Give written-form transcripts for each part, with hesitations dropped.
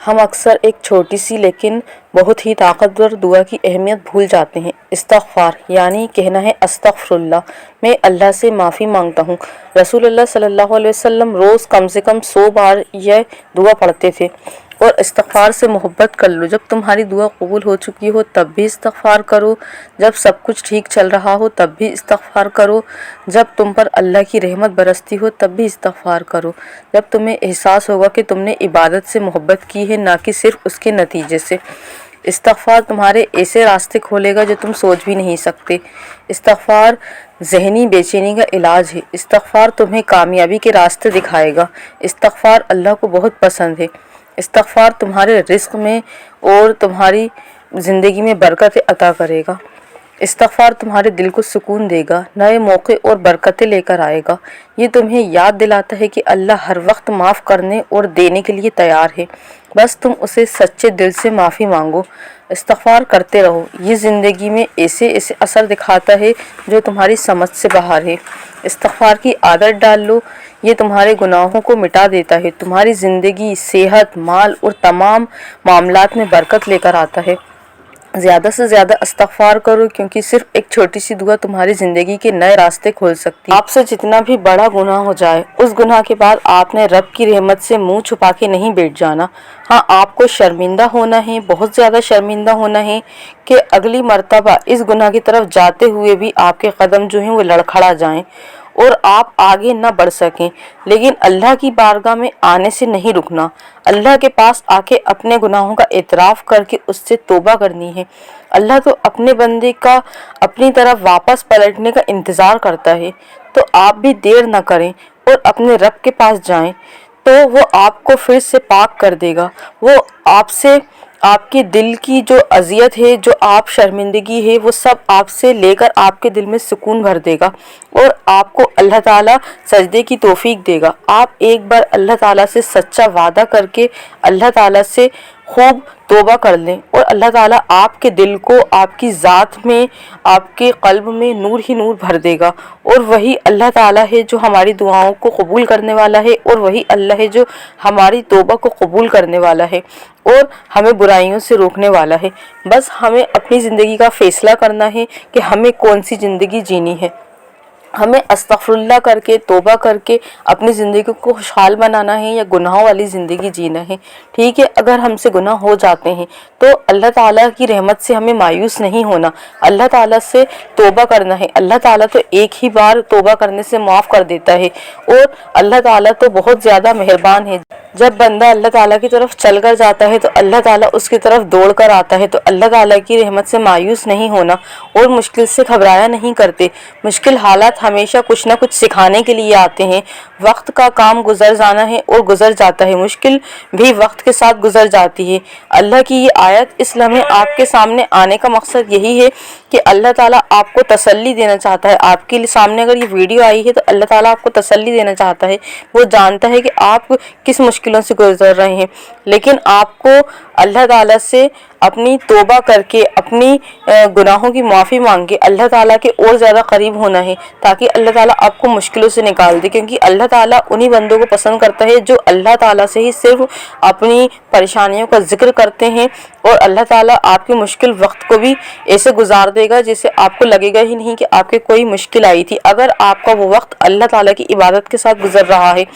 हम अक्सर एक छोटी सी लेकिन बहुत ही ताकतवर दुआ की अहमियत भूल जाते हैं। इस्तग़फ़ार यानी कहना है अस्तग़फ़िरुल्लाह, मैं अल्लाह से माफ़ी मांगता हूँ। रसूलुल्लाह सल्लल्लाहु अलैहि वसल्लम रोज़ कम से कम 100 बार यह दुआ पढ़ते थे। और इस्तग़फ़ार से मोहब्बत कर लो। जब तुम्हारी दुआ कबूल हो चुकी हो तब भी इस्तग़फ़ार करो, जब सब कुछ ठीक चल रहा हो तब भी इस्तग़फ़ार करो, जब तुम पर अल्लाह की रहमत बरसती हो तब भी इस्तग़फ़ार करो, जब तुम्हें एहसास होगा कि तुमने इबादत से मोहब्बत की है ना कि सिर्फ उसके नतीजे से। इस्तग़फ़ार तुम्हारे ऐसे रास्ते खोलेगा जो तुम सोच भी नहीं सकते। इस्तग़फ़ार ज़हनी बेचैनी का इलाज है। इस्तग़फ़ार तुम्हें कामयाबी के रास्ते दिखाएगा। इस्तग़फ़ार अल्लाह को बहुत पसंद है। इस्तग़फ़ार तुम्हारे रिज़्क़ में और तुम्हारी ज़िंदगी में बरकतें अता करेगा। इस्तग़फ़ार तुम्हारे दिल को सुकून देगा, नए मौके और बरकतें लेकर आएगा। ये तुम्हें याद दिलाता है कि अल्लाह हर वक्त माफ़ करने और देने के लिए तैयार है, बस तुम उसे सच्चे दिल से माफ़ी मांगो। इस्तग़फ़ार करते रहो, ये ज़िंदगी में ऐसे ऐसे असर दिखाता है जो तुम्हारी समझ से बाहर है। इस्तग़फ़ार की आदत डाल लो, ये तुम्हारे गुनाहों को मिटा देता है, तुम्हारी ज़िंदगी, सेहत, माल और तमाम मामलात में बरकत लेकर आता है। ज़्यादा से ज़्यादा इस्तग़फ़ार करो, क्योंकि सिर्फ एक छोटी सी दुआ तुम्हारी ज़िंदगी के नए रास्ते खोल सकती है। आपसे जितना भी बड़ा गुनाह हो जाए, उस गुनाह के बाद आपने रब की रहमत से मुंह छुपा के नहीं बैठ जाना। हाँ, आपको शर्मिंदा होना है, बहुत ज़्यादा शर्मिंदा होना है कि अगली मर्तबा इस गुनाह की तरफ जाते हुए भी आपके कदम जो हैं वो लड़खड़ा जाएं और आप आगे न बढ़ सकें। लेकिन अल्लाह की बारगाह में आने से नहीं रुकना। अल्लाह के पास आके अपने गुनाहों का एतराफ़ करके उससे तौबा करनी है। अल्लाह तो अपने बंदे का अपनी तरफ वापस पलटने का इंतज़ार करता है। तो आप भी देर न करें और अपने रब के पास जाएं, तो वो आपको फिर से पाक कर देगा। वो आपसे आपके दिल की जो अज़ियत है, जो आप शर्मिंदगी है, वो सब आपसे लेकर आपके दिल में सुकून भर देगा और आपको अल्लाह ताला सजदे की तौफीक देगा। आप एक बार अल्लाह ताला से सच्चा वादा करके अल्लाह ताला से खूब तौबा कर लें और अल्लाह ताला आपके दिल को, आपकी ज़ात में, आपके क़ल्ब में नूर ही नूर भर देगा। और वही अल्लाह ताला है जो हमारी दुआओं को कबूल करने वाला है और वही अल्लाह है जो हमारी तौबा को कबूल करने वाला है और हमें बुराइयों से रोकने वाला है। बस हमें अपनी ज़िंदगी का फ़ैसला करना है कि हमें कौन सी ज़िंदगी जीनी है। हमें अस्तग़फ़िरुल्लाह करके, तौबा करके अपनी ज़िंदगी को खुशहाल बनाना है या गुनाहों वाली ज़िंदगी जीना है। ठीक है, अगर हमसे गुनाह हो जाते हैं तो अल्लाह ताला की रहमत से हमें मायूस नहीं होना, अल्लाह ताला से तौबा करना है। अल्लाह ताला तो एक ही बार तौबा करने से माफ़ कर देता है और अल्लाह ताला तो बहुत ज़्यादा मेहरबान है। जब बंदा अल्लाह ताला की तरफ चल कर जाता है तो अल्लाह ताला उसकी तरफ दौड़ कर आता है। तो अल्लाह ताला की रहमत से मायूस नहीं होना और मुश्किल से घबराया नहीं करते। मुश्किल हालात हमेशा कुछ ना कुछ सिखाने के लिए आते हैं। वक्त का काम गुजर जाना है और गुजर जाता है, मुश्किल भी वक्त के साथ गुजर जाती है। अल्लाह की ये आयत इस लम्हे आपके सामने आने का मकसद यही है कि अल्लाह ताला आपको तसल्ली देना चाहता है। आपके सामने अगर ये वीडियो आई है तो अल्लाह ताला आपको तसल्ली देना चाहता है। वो जानता है कि आप किस मुश्किलों से गुजर रहे हैं, लेकिन आपको अल्लाह ताला से अपनी तौबा करके, अपनी गुनाहों की माफ़ी मांग के अल्लाह ताला के और ज़्यादा करीब होना है, ताकि अल्लाह ताला आपको मुश्किलों से निकाल दे। क्योंकि अल्लाह ताला उन्हीं बंदों को पसंद करता है जो अल्लाह ताला से ही सिर्फ अपनी परेशानियों का जिक्र करते हैं। और अल्लाह ताला आपके मुश्किल वक्त को भी ऐसे गुजार देगा जिससे आपको लगेगा ही नहीं कि आपके कोई मुश्किल आई थी, अगर आपका वो वक्त अल्लाह ताला की इबादत के साथ गुजर रहा है।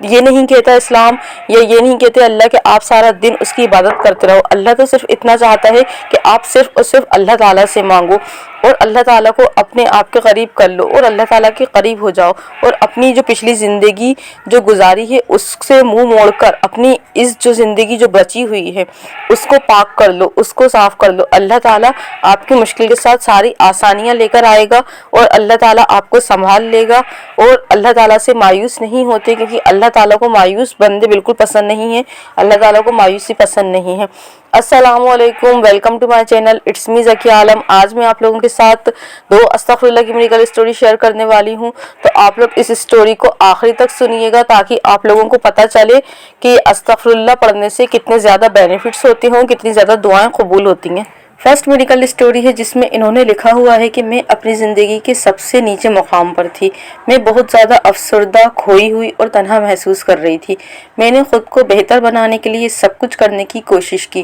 ये नहीं कहता इस्लाम, या ये नहीं कहते अल्लाह कि आप सारा दिन उसकी इबादत करते रहो। अल्लाह तो सिर्फ इतना चाहता है कि आप सिर्फ और सिर्फ अल्लाह ताला से मांगो और अल्लाह ताला को अपने आप के करीब कर लो और अल्लाह ताला के करीब हो जाओ और अपनी जो पिछली ज़िंदगी जो गुजारी है उससे मुंह मोड़कर अपनी इस जो ज़िंदगी जो बची हुई है उसको पाक कर लो, उसको साफ़ कर लो। अल्लाह ताला आपकी मुश्किल के साथ सारी आसानियाँ लेकर आएगा और अल्लाह ताला आपको संभाल लेगा। और अल्लाह ताला से मायूस नहीं होते, क्योंकि अल्लाह ताला को मायूस बंदे बिल्कुल पसंद नहीं है। अल्लाह ताला को मायूसी पसंद नहीं है। अस्सलामुअलैकुम, welcome to my channel, it's me Zakia Alam. आज मैं आप लोगों के साथ 2 अस्तग़फ़िरुल्लाह की मेडिकल स्टोरी शेयर करने वाली हूँ। तो आप लोग इस स्टोरी को आखिरी तक सुनिएगा ताकि आप लोगों को पता चले कि अस्तग़फ़िरुल्लाह पढ़ने से कितने ज़्यादा बेनिफिट्स होते हैं, कितनी ज़्यादा दुआएं कबूल होती हैं। फर्स्ट मेडिकल स्टोरी है जिसमें इन्होंने लिखा हुआ है कि मैं अपनी ज़िंदगी के सबसे नीचे मुकाम पर थी। मैं बहुत ज़्यादा अफसरदा, खोई हुई और तन्हा महसूस कर रही थी। मैंने खुद को बेहतर बनाने के लिए सब कुछ करने की कोशिश की।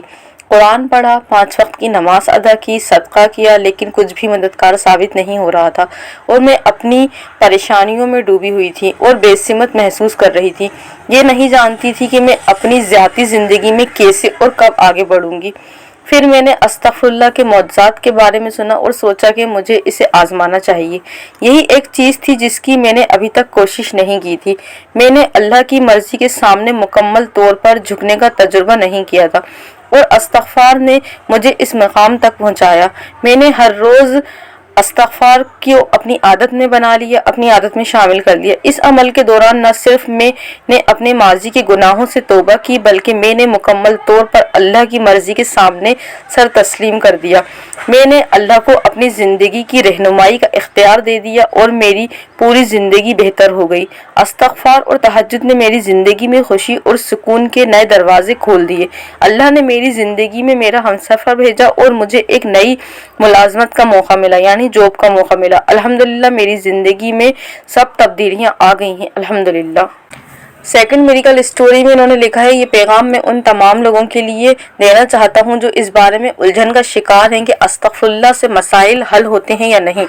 कुरान पढ़ा, 5 वक्त की नमाज अदा की, सदका किया, लेकिन कुछ भी मददगार साबित नहीं हो रहा था और मैं अपनी परेशानियों में डूबी हुई थी और बेसिमत महसूस कर रही थी। ये नहीं जानती थी कि मैं अपनी ज़ाती ज़िंदगी में कैसे और कब आगे बढ़ूंगी। फिर मैंने अस्तगफिरुल्लाह के मौजज़ात के बारे में सुना और सोचा कि मुझे इसे आजमाना चाहिए। यही एक चीज़ थी जिसकी मैंने अभी तक कोशिश नहीं की थी। मैंने अल्लाह की मर्ज़ी के सामने मुकम्मल तौर पर झुकने का तजुर्बा नहीं किया था और इस्तग़फ़ार ने मुझे इस मकाम तक पहुँचाया। मैंने हर रोज़ इस्तग़फ़ार को अपनी आदत में बना लिया, अपनी आदत में शामिल कर लिया। इस अमल के दौरान न सिर्फ मैंने अपने माजी के गुनाहों से तौबा की, बल्कि मैंने मुकम्मल तौर पर अल्लाह की मर्ज़ी के सामने सर तस्लीम कर दिया। मैंने अल्लाह को अपनी ज़िंदगी की रहनुमाई का इख्तियार दे दिया और मेरी पूरी ज़िंदगी बेहतर हो गई। इस्तग़फ़ार और तहज्जुद ने मेरी ज़िंदगी में खुशी और सुकून के नए दरवाजे खोल दिए। अल्लाह ने मेरी ज़िंदगी में मेरा हमसफ़र भेजा और मुझे एक नई मुलाजमत का मौका मिला, यानी जॉब का मौका मिला। अल्हम्दुलिल्लाह मेरी ज़िंदगी में सब तब्दीलियाँ आ गई हैं, अल्हम्दुलिल्लाह। सेकंड मेडिकल स्टोरी में इन्होंने लिखा है, ये पैगाम मैं उन तमाम लोगों के लिए देना चाहता हूँ जो इस बारे में उलझन का शिकार हैं कि अस्तगफिरुल्लाह से मसाइल हल होते हैं या नहीं।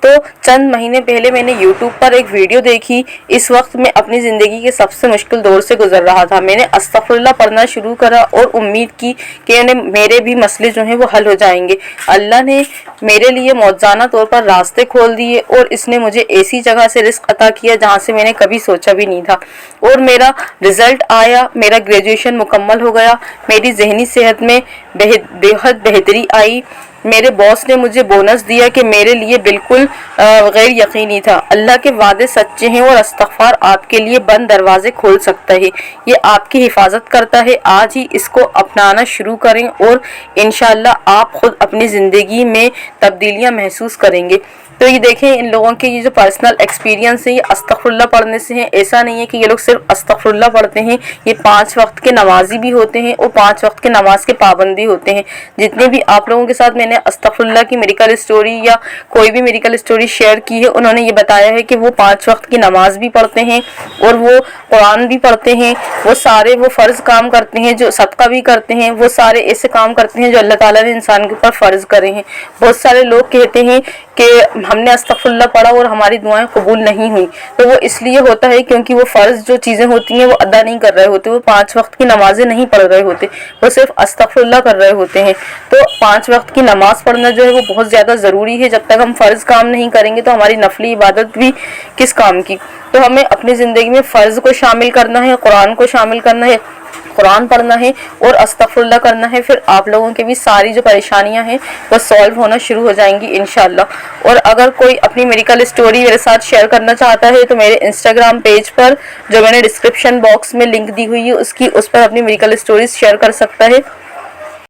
तो चंद महीने पहले मैंने YouTube पर एक वीडियो देखी। इस वक्त मैं अपनी ज़िंदगी के सबसे मुश्किल दौर से गुजर रहा था। मैंने अस्तगफिरुल्लाह पढ़ना शुरू करा और उम्मीद की कि मेरे भी मसले जो हैं वो हल हो जाएंगे। अल्लाह ने मेरे लिए मौजज़ाना तौर पर रास्ते खोल दिए और इसने मुझे ऐसी जगह से रिस्क अता किया जहाँ से मैंने कभी सोचा भी नहीं था और मेरा रिज़ल्ट आया। मेरा ग्रेजुएशन मुकम्मल हो गया। मेरी ज़हनी सेहत में बेहद बेहतरी आई। मेरे बॉस ने मुझे बोनस दिया कि मेरे लिए बिल्कुल गैर यकीनी था। अल्लाह के वादे सच्चे हैं और इस्तग़फ़ार आपके लिए बंद दरवाजे खोल सकता है। ये आपकी हिफाजत करता है। आज ही इसको अपनाना शुरू करें और इंशाअल्लाह आप खुद अपनी ज़िंदगी में तब्दीलियां महसूस करेंगे। तो ये देखें, इन लोगों के ये जो पर्सनल एक्सपीरियंस है ये अस्तगफिरुल्लाह पढ़ने से है। ऐसा नहीं है कि ये लोग सिर्फ अस्तगफिरुल्लाह पढ़ते हैं, ये 5 वक्त के नमाजी भी होते हैं और 5 वक्त के नमाज के पाबंदी होते हैं। जितने भी आप लोगों के साथ मैंने अस्तगफिरुल्लाह की मेडिकल स्टोरी या कोई भी मेडिकल स्टोरी शेयर की है, उन्होंने ये बताया है कि वो 5 वक्त की नमाज भी पढ़ते हैं और वो कुरान भी पढ़ते हैं। वो सारे वो फ़र्ज़ काम करते हैं, जो सदका भी करते हैं। वो सारे ऐसे काम करते हैं जो अल्लाह ताला ने इंसान के ऊपर फ़र्ज़ करे हैं। बहुत सारे लोग कहते हैं कि हमने अस्तगफिरुल्लाह पढ़ा और हमारी दुआएं कबूल नहीं हुई, तो वो इसलिए होता है क्योंकि वो फ़र्ज़ जो चीज़ें होती हैं वो अदा नहीं कर रहे होते। वो 5 वक्त की नमाजें नहीं पढ़ रहे होते, वो सिर्फ अस्तगफिरुल्लाह कर रहे होते हैं। तो 5 वक्त की नमाज़ पढ़ना जो है वो बहुत ज़्यादा ज़रूरी है। जब तक हम फ़र्ज़ काम नहीं करेंगे तो हमारी नफली इबादत भी किस काम की। तो हमें अपनी ज़िंदगी में फ़र्ज़ को शामिल करना है, कुरान को शामिल करना है, कुरान पढ़ना है और अस्तगफिरुल्लाह करना है। फिर आप लोगों की भी सारी जो परेशानियां हैं वो सॉल्व होना शुरू हो जाएंगी इंशाअल्लाह। और अगर कोई अपनी मेडिकल स्टोरी मेरे साथ शेयर करना चाहता है तो मेरे इंस्टाग्राम पेज पर, जो मैंने डिस्क्रिप्शन बॉक्स में लिंक दी हुई है उस पर अपनी मेडिकल स्टोरीज शेयर कर सकता है।